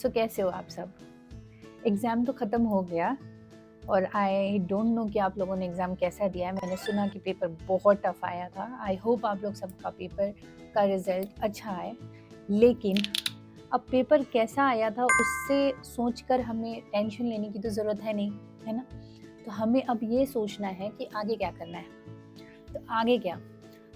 सो कैसे हो आप सब? एग्ज़ाम तो ख़त्म हो गया और आई डोंट नो कि आप लोगों ने एग्ज़ाम कैसा दिया है। मैंने सुना कि पेपर बहुत टफ़ आया था। आई होप आप लोग सबका पेपर का रिज़ल्ट अच्छा आए। लेकिन अब पेपर कैसा आया था उससे सोचकर हमें टेंशन लेने की तो ज़रूरत है नहीं, है ना? तो हमें अब ये सोचना है कि आगे क्या करना है। तो आगे क्या?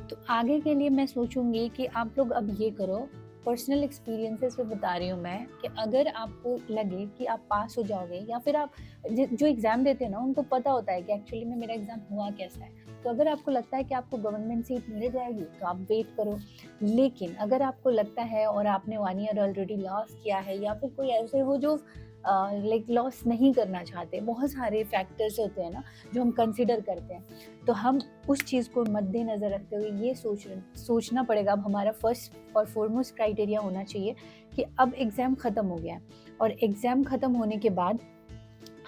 तो आगे के लिए मैं सोचूँगी कि आप लोग अब ये करो, पर्सनल एक्सपीरियंसेस पे बता रही हूँ मैं कि अगर आपको लगे कि आप पास हो जाओगे या फिर आप जो एग्ज़ाम देते हैं ना उनको पता होता है कि एक्चुअली में मेरा एग्ज़ाम हुआ कैसा है। तो अगर आपको लगता है कि आपको गवर्नमेंट सीट मिल जाएगी तो आप वेट करो। लेकिन अगर आपको लगता है और आपने 1 ईयर ऑलरेडी लॉस किया है या फिर कोई ऐसे हो जो लाइक लॉस नहीं करना चाहते, बहुत सारे फैक्टर्स होते हैं ना जो हम कंसिडर करते हैं। तो हम उस चीज़ को मद्देनज़र रखते हुए ये सोचना पड़ेगा। अब हमारा फर्स्ट और फॉरमोस्ट क्राइटेरिया होना चाहिए कि अब एग्ज़ाम ख़त्म हो गया है और एग्ज़ाम ख़त्म होने के बाद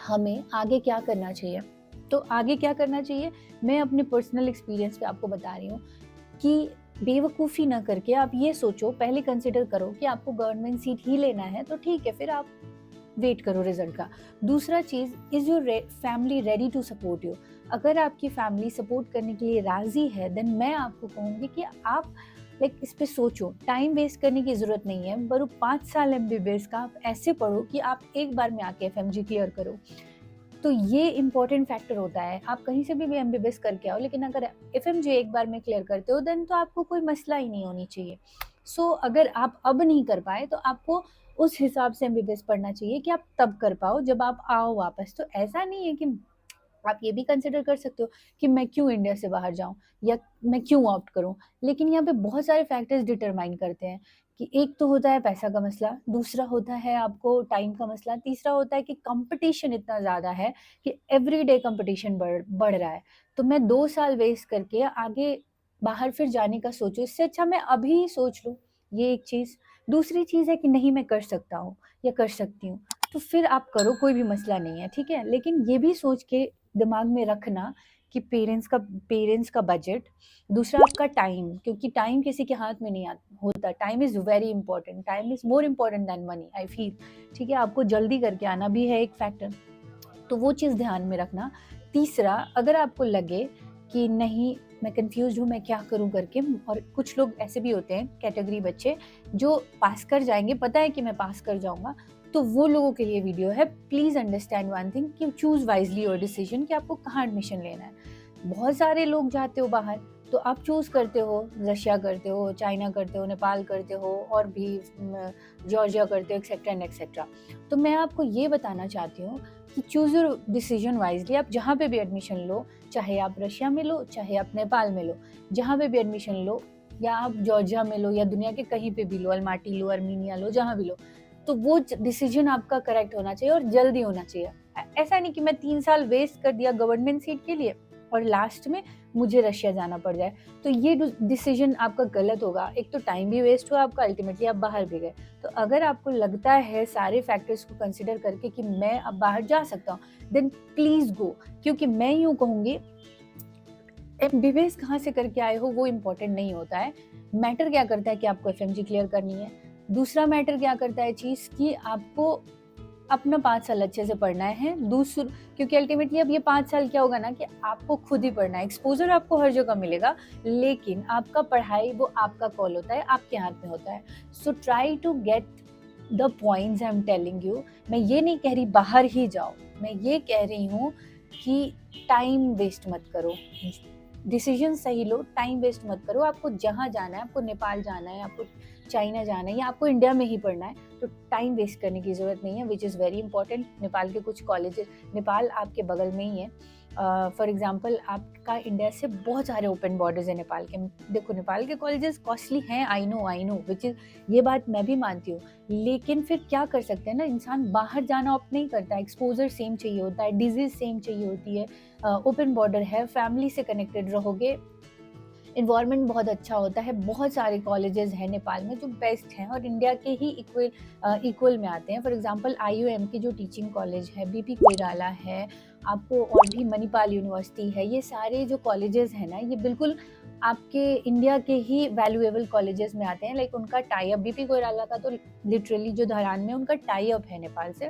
हमें आगे क्या करना चाहिए। तो आगे क्या करना चाहिए, मैं अपने पर्सनल एक्सपीरियंस पे आपको बता रही हूँ कि बेवकूफ़ी ना करके आप ये सोचो, पहले कंसिडर करो कि आपको गवर्नमेंट सीट ही लेना है तो ठीक है, फिर आप वेट करो रिजल्ट का। दूसरा चीज़, is your family ready to support you? अगर आपकी फैमिली सपोर्ट करने के लिए राज़ी है देन मैं आपको कहूँगी कि आप लाइक इस पे सोचो। टाइम वेस्ट करने की ज़रूरत नहीं है। बल्कि 5 साल एमबीबीएस का आप ऐसे पढ़ो कि आप एक बार में आके एफएमजी क्लियर करो। तो ये इम्पोर्टेंट फैक्टर होता है। आप कहीं से भी एमबीबीएस करके आओ, लेकिन अगर एफएमजी एक बार में क्लियर करते हो देन तो आपको कोई मसला ही नहीं होनी चाहिए। सो अगर आप अब नहीं कर पाए तो आपको उस हिसाब से एमबीबीएस पढ़ना चाहिए कि आप तब कर पाओ जब आप आओ वापस। तो ऐसा नहीं है कि आप ये भी कंसिडर कर सकते हो कि मैं क्यों इंडिया से बाहर जाऊँ या मैं क्यों ऑप्ट करूँ। लेकिन यहाँ पे बहुत सारे फैक्टर्स डिटरमाइन करते हैं कि एक तो होता है पैसा का मसला, दूसरा होता है आपको टाइम का मसला, तीसरा होता है कि कंपटीशन इतना ज़्यादा है कि एवरीडे कंपटीशन बढ़ रहा है। तो मैं 2 साल वेस्ट करके आगे बाहर फिर जाने का सोचूँ, इससे अच्छा मैं अभी ही सोच लूँ। ये एक चीज़। दूसरी चीज़ है कि नहीं मैं कर सकता हूँ या कर सकती हूँ, तो फिर आप करो, कोई भी मसला नहीं है, ठीक है? लेकिन ये भी सोच के दिमाग में रखना कि पेरेंट्स का बजट, दूसरा आपका टाइम, क्योंकि टाइम किसी के हाथ में नहीं होता। Time is very important, time is more important than money I feel. ठीक है, आपको जल्दी करके आना भी है एक फैक्टर, तो वो चीज़ ध्यान में रखना। तीसरा, अगर आपको लगे कि नहीं मैं कंफ्यूज हूँ मैं क्या करूँ करके, और कुछ लोग ऐसे भी होते हैं कैटेगरी बच्चे जो पास कर जाएंगे, पता है कि मैं पास कर जाऊंगा, तो वो लोगों के लिए वीडियो है। प्लीज़ अंडरस्टैंड वन थिंग कि चूज़ वाइजली योर डिसीजन कि आपको कहाँ एडमिशन लेना है। बहुत सारे लोग जाते हो बाहर, तो आप चूज़ करते हो, रशिया करते हो, चाइना करते हो, नेपाल करते हो, और भी जॉर्जिया करते हो, एक्सेट्रा एंड एक्सेट्रा। तो मैं आपको ये बताना चाहती हूँ कि चूज़ योर डिसीजन वाइजली। आप जहाँ पे भी एडमिशन लो, चाहे आप रशिया में लो, चाहे आप नेपाल में लो, जहाँ पे भी एडमिशन लो, या आप जॉर्जिया में लो या दुनिया के कहीं पे भी लो, अल्माटी लो, अर्मीनिया लो, जहाँ भी लो, तो वो डिसीजन आपका करेक्ट होना चाहिए और जल्दी होना चाहिए। ऐसा नहीं कि मैं 3 साल वेस्ट कर दिया गवर्नमेंट सीट के लिए और लास्ट में मुझे रशिया जाना पड़ जाए, तो ये डिसीजन आपका गलत होगा। एक तो टाइम भी वेस्ट हुआ आपका, अल्टीमेटली आप बाहर भी गए। तो अगर आपको लगता है सारे फैक्टर्स को कंसिडर करके कि मैं अब बाहर जा सकता हूँ, देन प्लीज़ गो। क्योंकि मैं यूँ कहूँगी, एमबीबीएस कहाँ से करके आए हो वो इम्पोर्टेंट नहीं होता है। मैटर क्या करता है कि आपको एफएमजी क्लियर करनी है। दूसरा मैटर क्या करता है चीज़ कि आपको अपना 5 साल अच्छे से पढ़ना है। क्योंकि अल्टीमेटली अब ये 5 साल क्या होगा ना कि आपको खुद ही पढ़ना है। एक्सपोज़र आपको हर जगह मिलेगा, लेकिन आपका पढ़ाई वो आपका कॉल होता है, आपके हाथ में होता है। So try to get the points I am telling you. मैं ये नहीं कह रही बाहर ही जाओ, मैं ये कह रही हूँ कि टाइम वेस्ट मत करो। डिसीजन सही लो, टाइम वेस्ट मत करो। आपको जहाँ जाना है, आपको नेपाल जाना है, आपको चाइना जाना है, या आपको इंडिया में ही पढ़ना है, तो टाइम वेस्ट करने की ज़रूरत नहीं है, which is very important. Nepal के कुछ कॉलेजेस, नेपाल आपके बगल में ही है। फॉर एग्जांपल आपका इंडिया से बहुत सारे ओपन बॉर्डर्स है नेपाल के। देखो नेपाल के कॉलेजेस कॉस्टली हैं, आई नो विच इज़, ये बात मैं भी मानती हूँ। लेकिन फिर क्या कर सकते हैं ना, इंसान बाहर जाना ऑप्ट नहीं करता, एक्सपोजर सेम चाहिए होता है, डिजीज सेम चाहिए होती है, ओपन बॉर्डर है, फैमिली से कनेक्टेड रहोगे, इन्वायरमेंट बहुत अच्छा होता है। बहुत सारे कॉलेजेस हैं नेपाल में जो बेस्ट हैं और इंडिया के ही इक्वल में आते हैं। फॉर एग्जांपल आईयूएम की जो टीचिंग कॉलेज है, बीपी कोइराला है, आपको और भी मणिपाल यूनिवर्सिटी है, ये सारे जो कॉलेजेस हैं ना, ये बिल्कुल आपके इंडिया के ही वैल्यूएबल कॉलेजेस में आते हैं, लाइक उनका टाई अप, बीपी कोइराला का तो लिटरली जो धरान में उनका टाई अप है नेपाल से,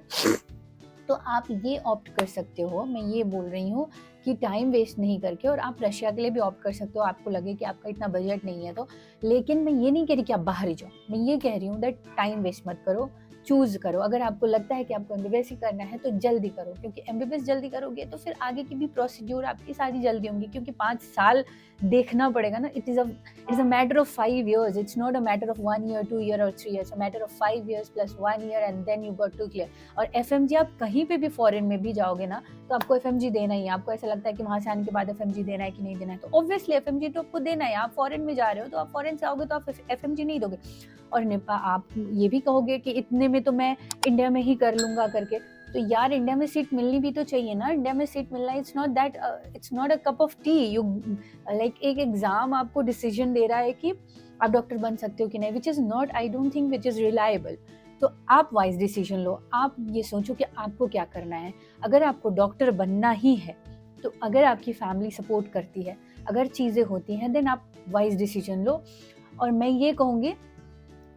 तो आप ये ऑप्ट कर सकते हो। मैं ये बोल रही हूँ कि टाइम वेस्ट नहीं करके, और आप रशिया के लिए भी ऑप्ट कर सकते हो, आपको लगे कि आपका इतना बजट नहीं है तो। लेकिन मैं ये नहीं कह रही कि आप बाहर ही जाओ, मैं ये कह रही हूँ दैट टाइम वेस्ट मत करो, चूज करो। अगर आपको लगता है कि आपको एमबीबीएस ही करना है तो जल्दी करो, क्योंकि एमबीबीएस जल्दी करोगे तो फिर आगे की भी प्रोसीड्यूर आपकी सारी जल्दी होंगी, क्योंकि 5 साल देखना पड़ेगा ना। It is a matter of 5 years, it's not a matter of 1 year 2 year और 3 years, a matter of 5 years plus 1 year and then you got to clear. और एफएमजी आप कहीं पे भी फॉरेन में भी जाओगे ना तो आपको एफएमजी देना ही है। आपको ऐसा लगता है कि वहां से आने के बाद एफएमजी देना है कि नहीं देना है, तो ऑब्वियसली एफएमजी तो आपको देना है। आप फॉरेन में जा रहे हो तो आप फॉरेन से आओगे तो आप एफएमजी नहीं दोगे। और नेपाल, आप ये भी कहोगे कि इतने में तो मैं इंडिया में ही कर लूंगा करके, तो यार इंडिया में सीट मिलनी भी तो चाहिए ना। इंडिया में सीट मिलना it's not a cup of T. You like एक एग्जाम आपको डिसीजन दे रहा है कि आप डॉक्टर बन सकते हो कि नहीं, which is not, I don't think which is reliable. तो आप वाइज डिसीजन लो, आप ये सोचो कि आपको क्या करना है। अगर आपको डॉक्टर बनना ही है तो अगर आपकी फैमिली सपोर्ट करती है, अगर चीज़ें होती हैं, देन आप वाइज डिसीजन लो। और मैं ये कहूँगी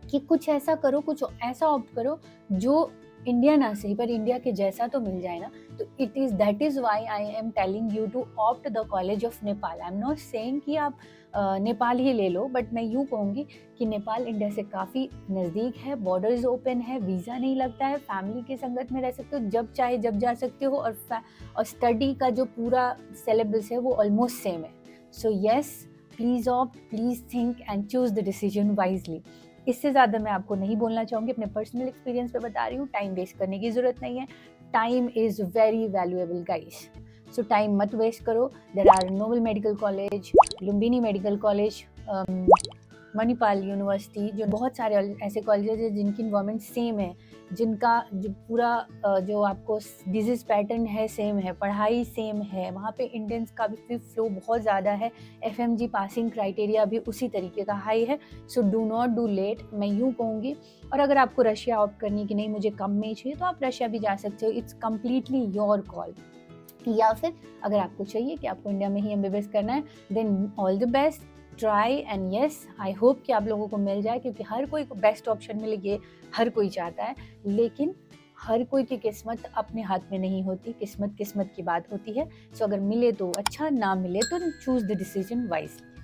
कि कुछ ऐसा करो, कुछ ऐसा ऑप्ट करो जो इंडिया ना सही पर इंडिया के जैसा तो मिल जाए ना। तो that is why I am telling you to opt the college of Nepal. I am not saying कि आप नेपाल ही ले लो, बट मैं यूँ कहूँगी कि नेपाल इंडिया से काफ़ी नज़दीक है, बॉर्डर्स ओपन है, वीज़ा नहीं लगता है, फैमिली की संगत में रह सकते हो, जब चाहे जब जा सकते हो, और स्टडी का जो पूरा सिलेबस है वो ऑलमोस्ट सेम है। So yes, please opt, please think and choose the decision wisely. इससे ज़्यादा मैं आपको नहीं बोलना चाहूँगी, अपने पर्सनल एक्सपीरियंस पे बता रही हूँ। टाइम वेस्ट करने की ज़रूरत नहीं है, time is very valuable guys. So time मत वेस्ट करो। There are Nobel medical college, Lumbini medical college, Manipal university, जो बहुत सारे ऐसे कॉलेजेस हैं जिनकी इन्वायरमेंट सेम है, जिनका जो पूरा जो आपको डिजीज पैटर्न है सेम है, पढ़ाई सेम है, वहाँ पे इंडियंस का भी फ्लो बहुत ज़्यादा है, एफएमजी पासिंग क्राइटेरिया भी उसी तरीके का हाई है। So do not do let, मैं यूँ कहूँगी। और अगर आपको रशिया ऑप्ट करनी कि नहीं मुझे कम में चाहिए, तो आप रशिया भी जा सकते हो, इट्स कम्प्लीटली योर कॉल। या फिर अगर आपको चाहिए कि आपको इंडिया में ही एमबीबीएस करना है, then all the best, try and yes, I hope कि आप लोगों को मिल जाए, क्योंकि हर कोई को बेस्ट ऑप्शन मिले ये हर कोई चाहता है। लेकिन हर कोई की किस्मत अपने हाथ में नहीं होती, किस्मत किस्मत की बात होती है। सो अगर मिले तो अच्छा, ना मिले तो चूज द डिसीजन वाइजली।